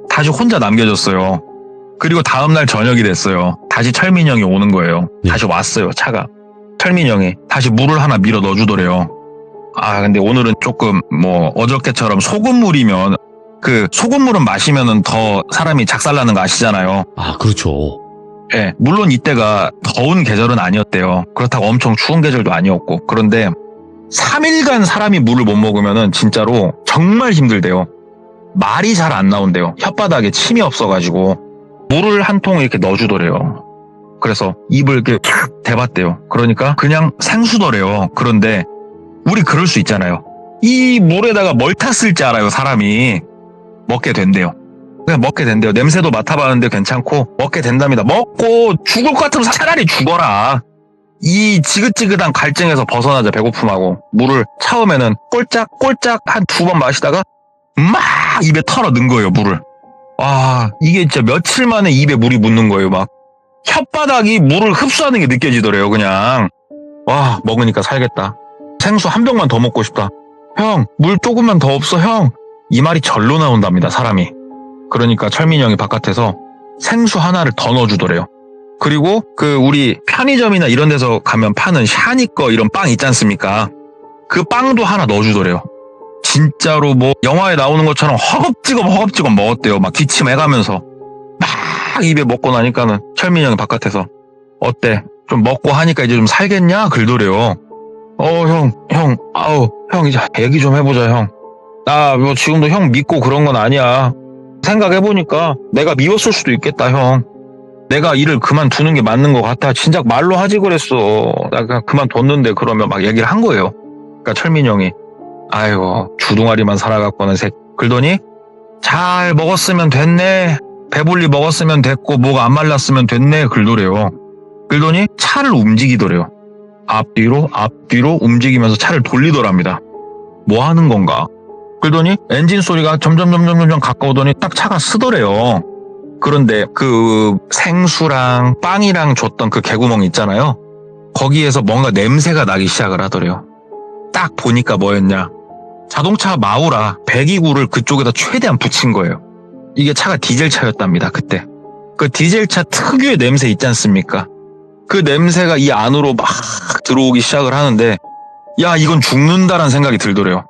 다시 혼자 남겨졌어요. 그리고 다음날 저녁이 됐어요. 다시 철민이 형이 오는 거예요. 다시 왔어요 차가. 철민이 형이 다시 물을 하나 밀어 넣어주더래요. 근데 오늘은 조금 뭐 어저께처럼 소금물이면 그 소금물은 마시면은 더 사람이 작살나는 거 아시잖아요. 그렇죠. 예, 물론 이때가 더운 계절은 아니었대요. 그렇다고 엄청 추운 계절도 아니었고. 그런데 3일간 사람이 물을 못 먹으면은 진짜로 정말 힘들대요. 말이 잘 안 나온대요. 혓바닥에 침이 없어가지고 물을 한 통 이렇게 넣어주더래요. 그래서 입을 이렇게 탁 대봤대요. 그러니까 그냥 생수더래요. 그런데 우리 그럴 수 있잖아요. 이 물에다가 뭘 탔을지 알아요 사람이. 먹게 된대요. 그냥 먹게 된대요. 냄새도 맡아봤는데 괜찮고 먹게 된답니다. 먹고 죽을 것 같으면 차라리 죽어라. 이 지긋지긋한 갈증에서 벗어나자. 배고픔하고. 물을 처음에는 꼴짝꼴짝 한 2번 마시다가 막 입에 털어 넣은 거예요 물을. 이게 진짜 며칠 만에 입에 물이 묻는 거예요. 막 혓바닥이 물을 흡수하는 게 느껴지더래요. 그냥 먹으니까 살겠다. 생수 한 병만 더 먹고 싶다. 형 물 조금만 더 없어 형. 이 말이 절로 나온답니다 사람이. 그러니까 철민이 형이 바깥에서 생수 하나를 더 넣어주더래요. 그리고 그 우리 편의점이나 이런 데서 가면 파는 샤니 거 이런 빵 있지 않습니까? 그 빵도 하나 넣어주더래요. 진짜로 뭐 영화에 나오는 것처럼 허겁지겁 먹었대요. 막 기침해가면서 입에 먹고 나니까는 철민이 형이 바깥에서 어때? 좀 먹고 하니까 이제 좀 살겠냐? 긁더래요. 형, 이제 얘기 좀 해보자, 형. 나 뭐 지금도 형 믿고 그런 건 아니야. 생각해보니까 내가 미웠을 수도 있겠다, 형. 내가 일을 그만두는 게 맞는 것 같아. 진작 말로 하지 그랬어. 나 그냥 그만뒀는데 그러면 막 얘기를 한 거예요. 그러니까 철민이 형이 아이고 주둥아리만 살아갖고는 그러더니 잘 먹었으면 됐네. 배불리 먹었으면 됐고 뭐가 안 말랐으면 됐네. 그러더래요. 그러더니 차를 움직이더래요. 앞뒤로 움직이면서 차를 돌리더랍니다. 뭐 하는 건가? 그러더니 엔진 소리가 점점 가까우더니 딱 차가 쓰더래요. 그런데 그 생수랑 빵이랑 줬던 그 개구멍 있잖아요. 거기에서 뭔가 냄새가 나기 시작을 하더래요. 딱 보니까 뭐였냐. 자동차 마우라 배기구를 그쪽에다 최대한 붙인 거예요. 이게 차가 디젤차였답니다. 그때. 그 디젤차 특유의 냄새 있지 않습니까? 그 냄새가 이 안으로 막 들어오기 시작을 하는데 야 이건 죽는다라는 생각이 들더래요.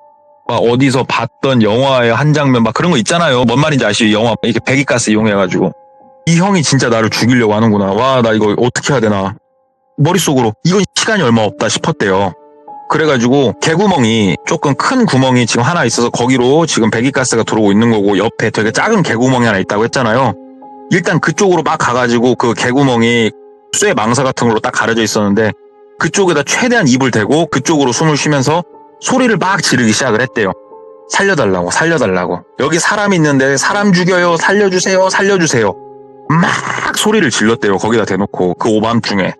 막 어디서 봤던 영화의 한 장면 막 그런 거 있잖아요. 뭔 말인지 아시죠? 영화 이렇게 배기가스 이용해가지고 이 형이 진짜 나를 죽이려고 하는구나. 와 나 이거 어떻게 해야 되나. 머릿속으로 이건 시간이 얼마 없다 싶었대요. 그래가지고 개구멍이 조금 큰 구멍이 지금 하나 있어서 거기로 지금 배기가스가 들어오고 있는 거고 옆에 되게 작은 개구멍이 하나 있다고 했잖아요. 일단 그쪽으로 막 가가지고 그 개구멍이 쇠 망사 같은 걸로 딱 가려져 있었는데 그쪽에다 최대한 입을 대고 그쪽으로 숨을 쉬면서 소리를 막 지르기 시작을 했대요. 살려달라고. 여기 사람 있는데 사람 죽여요. 살려주세요. 막 소리를 질렀대요. 거기다 대놓고 그 오밤중에.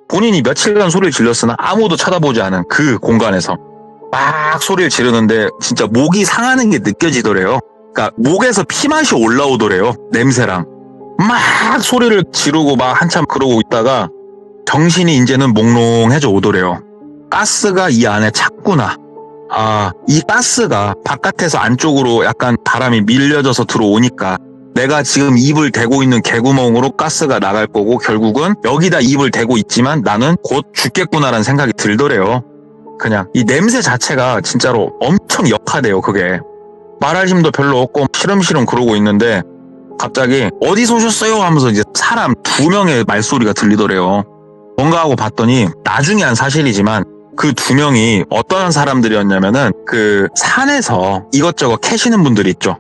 본인이 며칠간 소리를 질렀으나 아무도 쳐다보지 않은 그 공간에서 막 소리를 지르는데 진짜 목이 상하는 게 느껴지더래요. 그러니까 목에서 피맛이 올라오더래요. 냄새랑. 막 소리를 지르고 막 한참 그러고 있다가 정신이 이제는 몽롱해져 오더래요. 가스가 이 안에 찼구나. 이 가스가 바깥에서 안쪽으로 약간 바람이 밀려져서 들어오니까 내가 지금 입을 대고 있는 개구멍으로 가스가 나갈 거고 결국은 여기다 입을 대고 있지만 나는 곧 죽겠구나라는 생각이 들더래요. 그냥 이 냄새 자체가 진짜로 엄청 역하대요. 그게. 말할 힘도 별로 없고 시름시름 그러고 있는데 갑자기 어디서 오셨어요? 하면서 이제 사람 2명의 말소리가 들리더래요. 뭔가 하고 봤더니 나중에 한 사실이지만 그 2명이 어떠한 사람들이었냐면은 그 산에서 이것저것 캐시는 분들이 있죠.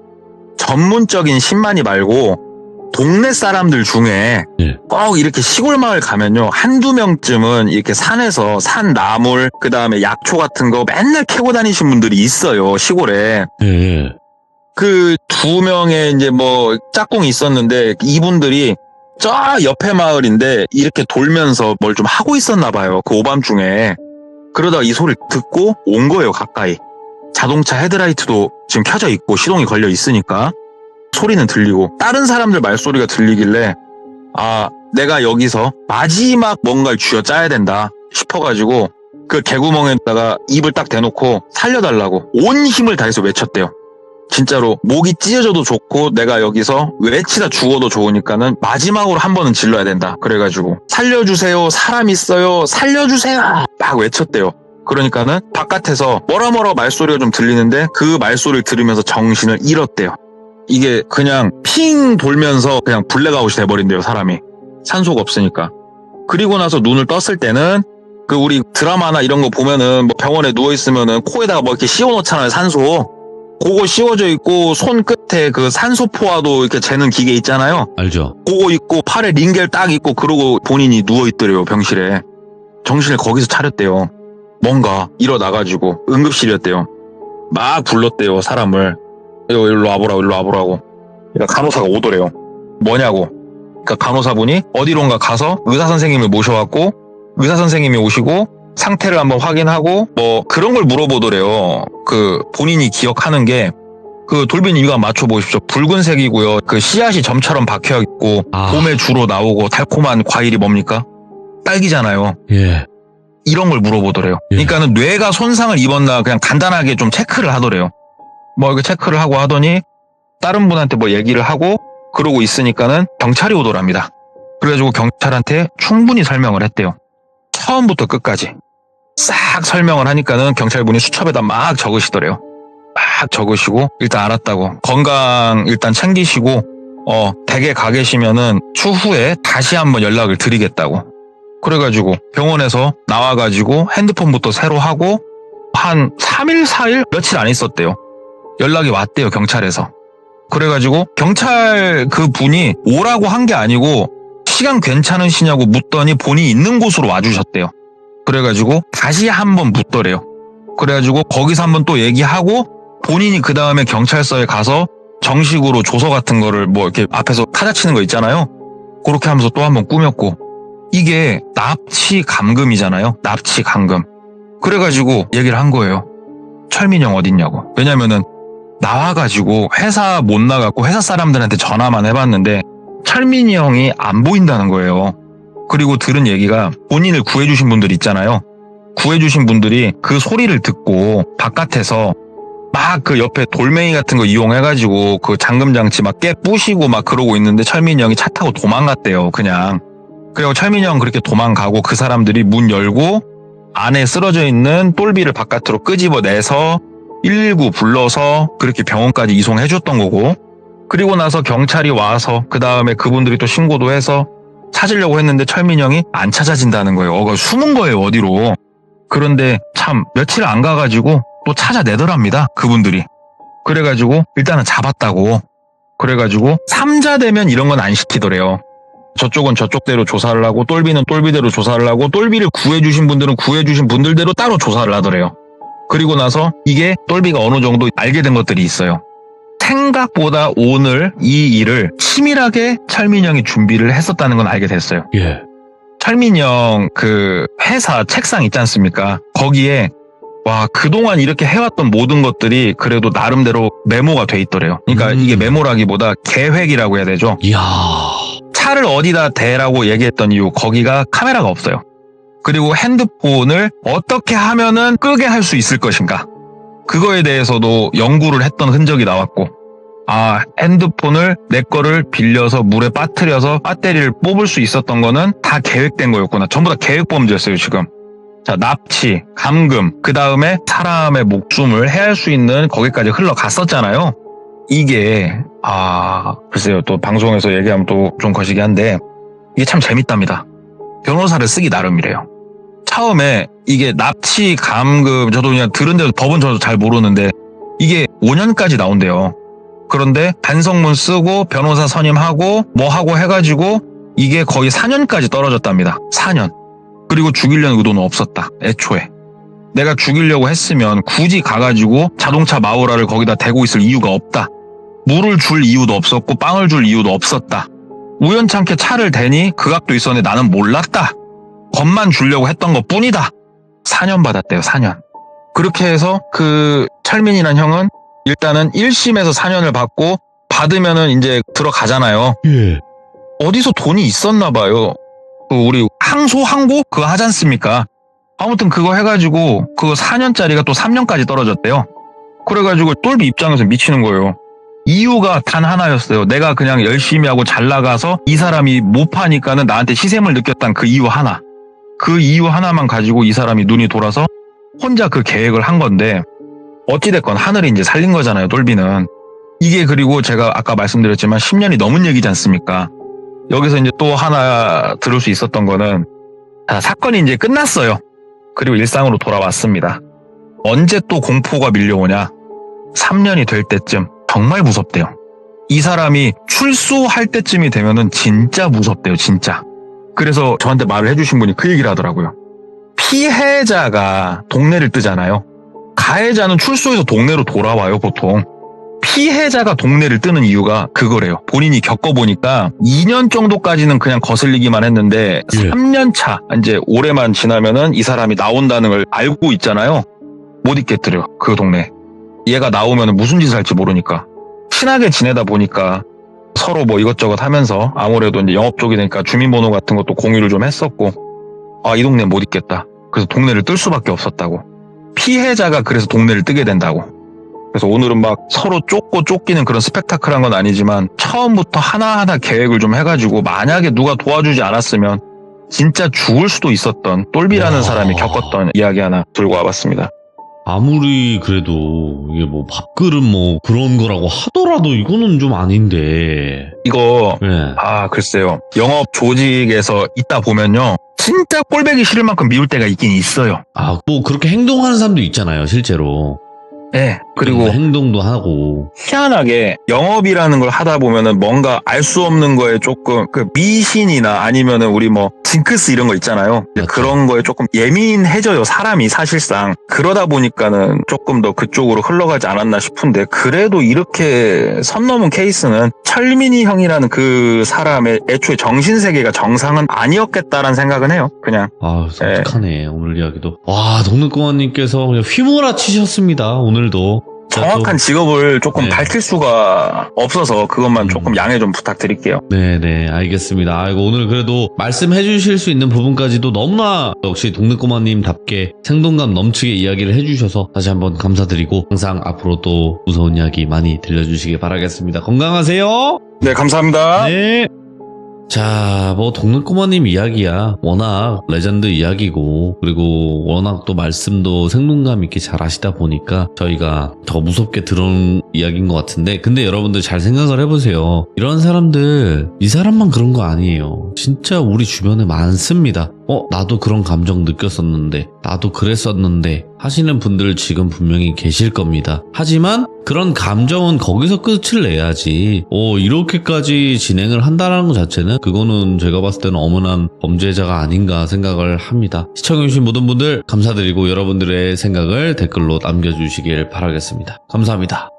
전문적인 신만이 말고 동네 사람들 중에 꼭 이렇게 시골 마을 가면요. 1-2명쯤은 이렇게 산에서 산 나물 그 다음에 약초 같은 거 맨날 캐고 다니신 분들이 있어요. 시골에. 그 2명의 이제 뭐 짝꿍이 있었는데 이분들이 저 옆에 마을인데 이렇게 돌면서 뭘 좀 하고 있었나 봐요. 그 오밤중에. 그러다가 이 소리를 듣고 온 거예요. 가까이. 자동차 헤드라이트도 지금 켜져 있고 시동이 걸려 있으니까 소리는 들리고 다른 사람들 말소리가 들리길래 내가 여기서 마지막 뭔가를 쥐어짜야 된다 싶어가지고 그 개구멍에다가 입을 딱 대놓고 살려달라고 온 힘을 다해서 외쳤대요. 진짜로 목이 찢어져도 좋고 내가 여기서 외치다 죽어도 좋으니까는 마지막으로 한 번은 질러야 된다. 그래가지고 살려주세요. 사람 있어요. 살려주세요. 막 외쳤대요. 그러니까는 바깥에서 뭐라 말소리가 좀 들리는데 그 말소리를 들으면서 정신을 잃었대요. 이게 그냥 핑 돌면서 그냥 블랙아웃이 돼버린대요. 사람이. 산소가 없으니까. 그리고 나서 눈을 떴을 때는 그 우리 드라마나 이런 거 보면은 뭐 병원에 누워있으면은 코에다가 뭐 이렇게 씌워놓잖아요. 산소. 그거 씌워져 있고 손 끝에 그 산소 포화도 이렇게 재는 기계 있잖아요. 알죠. 그거 있고 팔에 링겔 딱 있고 그러고 본인이 누워있더래요. 병실에. 정신을 거기서 차렸대요. 뭔가 일어나가지고 응급실이었대요. 막 불렀대요. 사람을. 일로 와보라고. 그러니까 간호사가 오더래요. 뭐냐고. 그러니까 간호사분이 어디론가 가서 의사선생님을 모셔왔고 의사선생님이 오시고 상태를 한번 확인하고 뭐 그런 걸 물어보더래요. 그 본인이 기억하는 게 그 돌빈님 이거 한번 맞춰보십시오. 붉은색이고요. 그 씨앗이 점처럼 박혀있고 봄에 주로 나오고 달콤한 과일이 뭡니까? 딸기잖아요. 예. 이런 걸 물어보더래요. 그러니까는 뇌가 손상을 입었나 그냥 간단하게 좀 체크를 하더래요. 뭐 이렇게 체크를 하고 하더니 다른 분한테 뭐 얘기를 하고 그러고 있으니까는 경찰이 오더랍니다. 그래가지고 경찰한테 충분히 설명을 했대요. 처음부터 끝까지 싹 설명을 하니까는 경찰분이 수첩에다 막 적으시더래요. 막 적으시고 일단 알았다고 건강 일단 챙기시고 댁에 가 계시면은 추후에 다시 한번 연락을 드리겠다고. 그래가지고 병원에서 나와가지고 핸드폰부터 새로 하고 한 3일, 4일? 며칠 안 있었대요. 연락이 왔대요, 경찰에서. 그래가지고 경찰 그 분이 오라고 한 게 아니고 시간 괜찮으시냐고 묻더니 본인이 있는 곳으로 와주셨대요. 그래가지고 다시 한번 묻더래요. 그래가지고 거기서 한번 또 얘기하고 본인이 그 다음에 경찰서에 가서 정식으로 조서 같은 거를 뭐 이렇게 앞에서 타자 치는 거 있잖아요. 그렇게 하면서 또 한번 꾸몄고. 이게 납치 감금이잖아요. 납치 감금. 그래가지고 얘기를 한 거예요. 철민영 어딨냐고. 왜냐면은 나와가지고 회사 못 나갔고 회사 사람들한테 전화만 해봤는데 철민이 형이 안 보인다는 거예요. 그리고 들은 얘기가 본인을 구해주신 분들 있잖아요. 구해주신 분들이 그 소리를 듣고 바깥에서 막 그 옆에 돌멩이 같은 거 이용해가지고 그 잠금장치 막 깨 부시고 막 그러고 있는데 철민이 형이 차 타고 도망갔대요, 그냥. 그리고 철민이 형 그렇게 도망가고 그 사람들이 문 열고 안에 쓰러져 있는 똘비를 바깥으로 끄집어내서 119 불러서 그렇게 병원까지 이송해줬던 거고, 그리고 나서 경찰이 와서 그 다음에 그분들이 또 신고도 해서 찾으려고 했는데 철민이 형이 안 찾아진다는 거예요. 숨은 거예요, 어디로. 그런데 참 며칠 안 가가지고 또 찾아내더랍니다, 그분들이. 그래가지고 일단은 잡았다고. 그래가지고 3자 되면 이런 건 안 시키더래요. 저쪽은 저쪽대로 조사를 하고 똘비는 똘비대로 조사를 하고 똘비를 구해주신 분들은 구해주신 분들대로 따로 조사를 하더래요. 그리고 나서 이게 똘비가 어느 정도 알게 된 것들이 있어요. 생각보다 오늘 이 일을 치밀하게 철민영이 준비를 했었다는 건 알게 됐어요. 예. 철민영 그 회사 책상 있지 않습니까? 거기에 와, 그동안 이렇게 해왔던 모든 것들이 그래도 나름대로 메모가 돼 있더래요. 그러니까 이게 메모라기보다 계획이라고 해야 되죠. 이야. 차를 어디다 대라고 얘기했던 이유, 거기가 카메라가 없어요. 그리고 핸드폰을 어떻게 하면은 끄게 할 수 있을 것인가. 그거에 대해서도 연구를 했던 흔적이 나왔고, 아, 핸드폰을 내 거를 빌려서 물에 빠뜨려서 배터리를 뽑을 수 있었던 거는 다 계획된 거였구나. 전부 다 계획범죄였어요, 지금. 자, 납치, 감금, 그 다음에 사람의 목숨을 해할 수 있는 거기까지 흘러갔었잖아요. 이게 글쎄요, 또 방송에서 얘기하면 또 좀 거시기 한데 이게 참 재밌답니다. 변호사를 쓰기 나름이래요. 처음에 이게 납치, 감금, 저도 그냥 들은 데도 법은 저도 잘 모르는데 이게 5년까지 나온대요. 그런데 반성문 쓰고 변호사 선임하고 뭐 하고 해가지고 이게 거의 4년까지 떨어졌답니다. 4년. 그리고 죽이려는 의도는 없었다, 애초에. 내가 죽이려고 했으면 굳이 가가지고 자동차 마우라를 거기다 대고 있을 이유가 없다. 물을 줄 이유도 없었고 빵을 줄 이유도 없었다. 우연찮게 차를 대니 그 각도 있었는데 나는 몰랐다. 겁만 주려고 했던 것 뿐이다. 4년 받았대요, 4년. 그렇게 해서 그 철민이란 형은 일단은 1심에서 4년을 받고 받으면은 이제 들어가잖아요. 예. 어디서 돈이 있었나 봐요. 그 우리 항소 그거 하지 않습니까? 아무튼 그거 해가지고 그거 4년짜리가 또 3년까지 떨어졌대요. 그래가지고 똘비 입장에서 미치는 거예요. 이유가 단 하나였어요. 내가 그냥 열심히 하고 잘 나가서 이 사람이 못 파니까는 나한테 시샘을 느꼈다는 그 이유 하나. 그 이유 하나만 가지고 이 사람이 눈이 돌아서 혼자 그 계획을 한 건데, 어찌됐건 하늘이 이제 살린 거잖아요, 똘비는. 이게 그리고 제가 아까 말씀드렸지만 10년이 넘은 얘기지 않습니까? 여기서 이제 또 하나 들을 수 있었던 거는, 사건이 이제 끝났어요. 그리고 일상으로 돌아왔습니다. 언제 또 공포가 밀려오냐? 3년이 될 때쯤 정말 무섭대요. 이 사람이 출소할 때쯤이 되면은 진짜 무섭대요, 진짜. 그래서 저한테 말을 해주신 분이 그 얘기를 하더라고요. 피해자가 동네를 뜨잖아요. 가해자는 출소해서 동네로 돌아와요, 보통. 피해자가 동네를 뜨는 이유가 그거래요. 본인이 겪어보니까 2년 정도까지는 그냥 거슬리기만 했는데 3년 차, 이제 올해만 지나면은 이 사람이 나온다는 걸 알고 있잖아요. 못 있겠더래요, 그 동네. 얘가 나오면 무슨 짓을 할지 모르니까. 친하게 지내다 보니까 서로 뭐 이것저것 하면서 아무래도 이제 영업 쪽이 되니까 주민번호 같은 것도 공유를 좀 했었고, 이 동네 못 있겠다. 그래서 동네를 뜰 수밖에 없었다고. 피해자가 그래서 동네를 뜨게 된다고. 그래서 오늘은 막 서로 쫓고 쫓기는 그런 스펙타클한 건 아니지만 처음부터 하나하나 계획을 좀 해가지고 만약에 누가 도와주지 않았으면 진짜 죽을 수도 있었던 똘비라는 사람이 겪었던 이야기 하나 들고 와봤습니다. 아무리 그래도 이게 뭐 밥그릇 뭐 그런 거라고 하더라도 이거는 좀 아닌데. 이거 네. 글쎄요. 영업 조직에서 있다 보면요. 진짜 꼴배기 싫을 만큼 미울 때가 있긴 있어요. 뭐 그렇게 행동하는 사람도 있잖아요, 실제로. 네. 그리고 행동도 하고. 희한하게 영업이라는 걸 하다 보면은 뭔가 알 수 없는 거에 조금 그 미신이나 아니면은 우리 뭐 징크스 이런 거 있잖아요. 맞죠. 그런 거에 조금 예민해져요, 사람이 사실상. 그러다 보니까는 조금 더 그쪽으로 흘러가지 않았나 싶은데 그래도 이렇게 선 넘은 케이스는 철민이 형이라는 그 사람의 애초에 정신세계가 정상은 아니었겠다라는 생각은 해요. 그냥. 섬뜩하네, 오늘 이야기도. 와, 동네꼬마님께서 그냥 휘몰아치셨습니다, 오늘도. 정확한 직업을 조금 네. 밝힐 수가 없어서 그것만 조금 양해 좀 부탁드릴게요. 네네, 알겠습니다. 아이고, 오늘 그래도 말씀해 주실 수 있는 부분까지도 너무나 역시 동네꼬마님답게 생동감 넘치게 이야기를 해주셔서 다시 한번 감사드리고 항상 앞으로 또 무서운 이야기 많이 들려주시길 바라겠습니다. 건강하세요. 네, 감사합니다. 네. 자, 뭐 동네꼬마님 이야기야 워낙 레전드 이야기고 그리고 워낙 또 말씀도 생동감 있게 잘 하시다 보니까 저희가 더 무섭게 들은 이야기인 것 같은데, 근데 여러분들 잘 생각을 해보세요. 이런 사람들, 이 사람만 그런 거 아니에요. 진짜 우리 주변에 많습니다. 나도 그런 감정 느꼈었는데, 나도 그랬었는데 하시는 분들 지금 분명히 계실 겁니다. 하지만 그런 감정은 거기서 끝을 내야지 이렇게까지 진행을 한다는 것 자체는 그거는 제가 봤을 때는 엄연한 범죄자가 아닌가 생각을 합니다. 시청해주신 모든 분들 감사드리고 여러분들의 생각을 댓글로 남겨주시길 바라겠습니다. 감사합니다.